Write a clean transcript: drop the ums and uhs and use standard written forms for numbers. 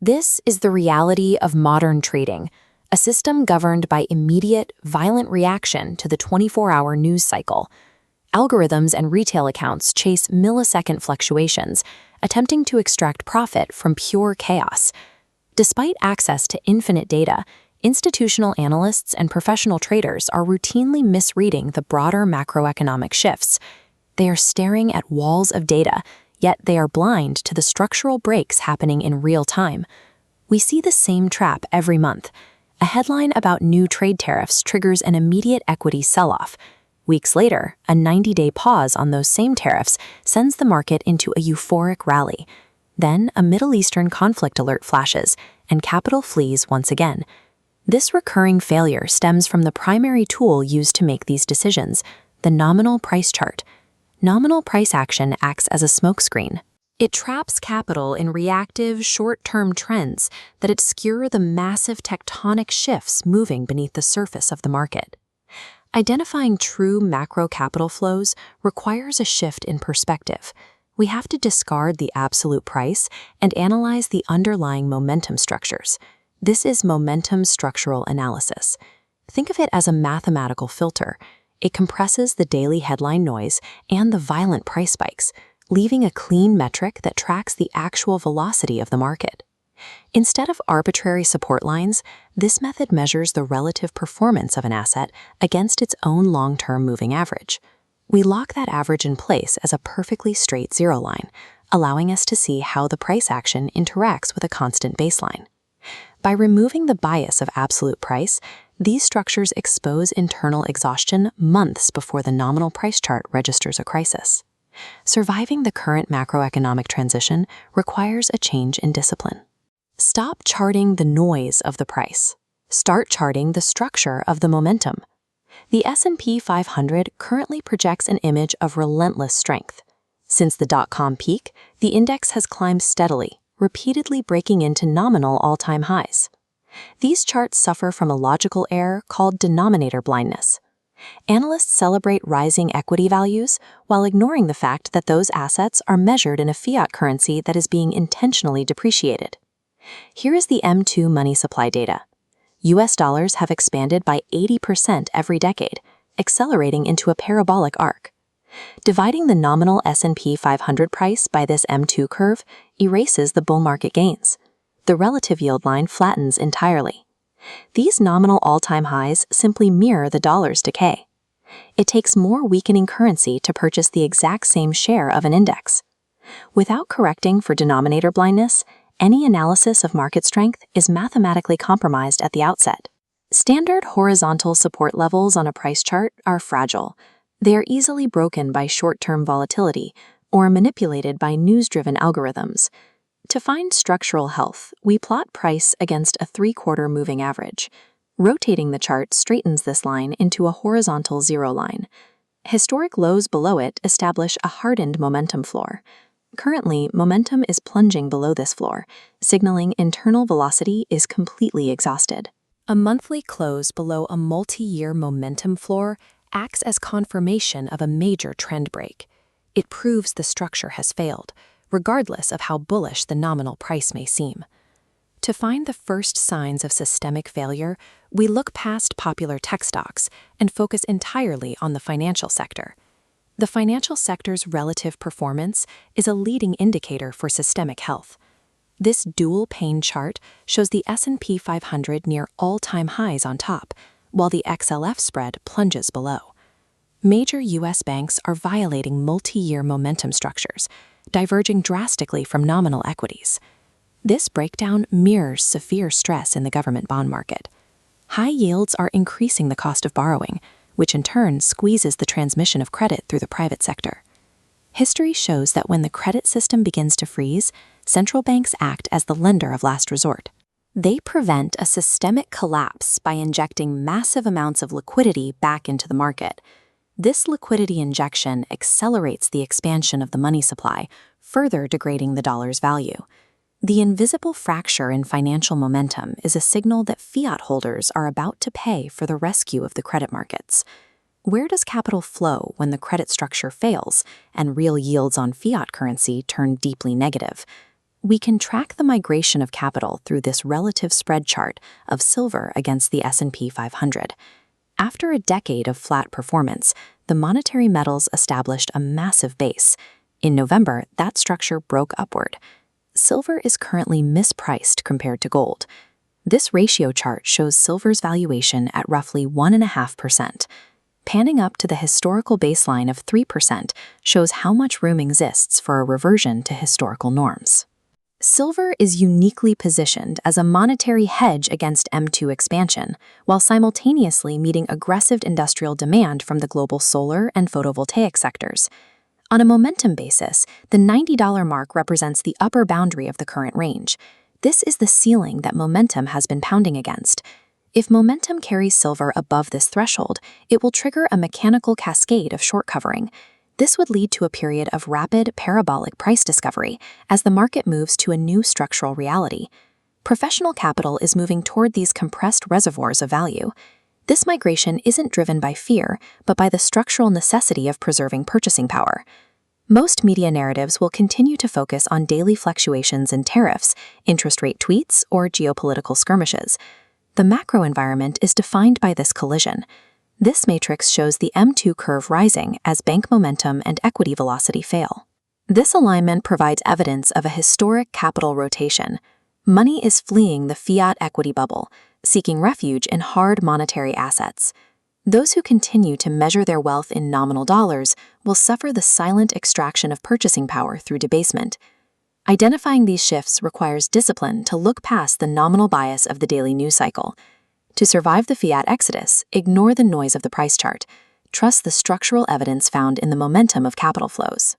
This is the reality of modern trading, a system governed by immediate, violent reaction to the 24-hour news cycle. Algorithms and retail accounts chase millisecond fluctuations, attempting to extract profit from pure chaos. Despite access to infinite data, institutional analysts and professional traders are routinely misreading the broader macroeconomic shifts. They are staring at walls of data, yet they are blind to the structural breaks happening in real time. We see the same trap every month. A headline about new trade tariffs triggers an immediate equity sell-off. Weeks later, a 90-day pause on those same tariffs sends the market into a euphoric rally. Then, a Middle Eastern conflict alert flashes, and capital flees once again. This recurring failure stems from the primary tool used to make these decisions, the nominal price chart. Nominal price action acts as a smokescreen. It traps capital in reactive, short-term trends that obscure the massive tectonic shifts moving beneath the surface of the market. Identifying true macro capital flows requires a shift in perspective. We have to discard the absolute price and analyze the underlying momentum structures. This is momentum structural analysis. Think of it as a mathematical filter. It compresses the daily headline noise and the violent price spikes, leaving a clean metric that tracks the actual velocity of the market. Instead of arbitrary support lines, this method measures the relative performance of an asset against its own long-term moving average. We lock that average in place as a perfectly straight zero line, allowing us to see how the price action interacts with a constant baseline. By removing the bias of absolute price, these structures expose internal exhaustion months before the nominal price chart registers a crisis. Surviving the current macroeconomic transition requires a change in discipline. Stop charting the noise of the price. Start charting the structure of the momentum. The S&P 500 currently projects an image of relentless strength. Since the dot-com peak, the index has climbed steadily, repeatedly breaking into nominal all-time highs. These charts suffer from a logical error called denominator blindness. Analysts celebrate rising equity values while ignoring the fact that those assets are measured in a fiat currency that is being intentionally depreciated. Here is the M2 money supply data. US dollars have expanded by 80% every decade, accelerating into a parabolic arc. Dividing the nominal S&P 500 price by this M2 curve erases the bull market gains. The relative yield line flattens entirely. These nominal all-time highs simply mirror the dollar's decay. It takes more weakening currency to purchase the exact same share of an index. Without correcting for denominator blindness, any analysis of market strength is mathematically compromised at the outset. Standard horizontal support levels on a price chart are fragile. They are easily broken by short-term volatility or manipulated by news-driven algorithms. To find structural health, we plot price against a 3/4 moving average. Rotating the chart straightens this line into a horizontal zero line. Historic lows below it establish a hardened momentum floor. Currently, momentum is plunging below this floor, signaling internal velocity is completely exhausted. A monthly close below a multi-year momentum floor acts as confirmation of a major trend break. It proves the structure has failed, regardless of how bullish the nominal price may seem. To find the first signs of systemic failure, we look past popular tech stocks and focus entirely on the financial sector. The financial sector's relative performance is a leading indicator for systemic health. This dual-pane chart shows the S&P 500 near all-time highs on top, while the XLF spread plunges below. Major U.S. banks are violating multi-year momentum structures, diverging drastically from nominal equities. This breakdown mirrors severe stress in the government bond market. High yields are increasing the cost of borrowing, which in turn squeezes the transmission of credit through the private sector. History shows that when the credit system begins to freeze, central banks act as the lender of last resort. They prevent a systemic collapse by injecting massive amounts of liquidity back into the market. This liquidity injection accelerates the expansion of the money supply, further degrading the dollar's value. The invisible fracture in financial momentum is a signal that fiat holders are about to pay for the rescue of the credit markets. Where does capital flow when the credit structure fails and real yields on fiat currency turn deeply negative? We can track the migration of capital through this relative spread chart of silver against the S&P 500. After a decade of flat performance, the monetary metals established a massive base. In November, that structure broke upward. Silver is currently mispriced compared to gold. This ratio chart shows silver's valuation at roughly 1.5%. Panning up to the historical baseline of 3% shows how much room exists for a reversion to historical norms. Silver is uniquely positioned as a monetary hedge against M2 expansion, while simultaneously meeting aggressive industrial demand from the global solar and photovoltaic sectors. On a momentum basis, the $90 mark represents the upper boundary of the current range. This is the ceiling that momentum has been pounding against. If momentum carries silver above this threshold, it will trigger a mechanical cascade of short covering. This would lead to a period of rapid parabolic price discovery as the market moves to a new structural reality. Professional capital is moving toward these compressed reservoirs of value. This migration isn't driven by fear, but by the structural necessity of preserving purchasing power. Most media narratives will continue to focus on daily fluctuations in tariffs, interest rate tweets, or geopolitical skirmishes. The macro environment is defined by this collision. This matrix shows the M2 curve rising as bank momentum and equity velocity fail. This alignment provides evidence of a historic capital rotation. Money is fleeing the fiat equity bubble, seeking refuge in hard monetary assets. Those who continue to measure their wealth in nominal dollars will suffer the silent extraction of purchasing power through debasement. Identifying these shifts requires discipline to look past the nominal bias of the daily news cycle. To survive the fiat exodus, ignore the noise of the price chart. Trust the structural evidence found in the momentum of capital flows.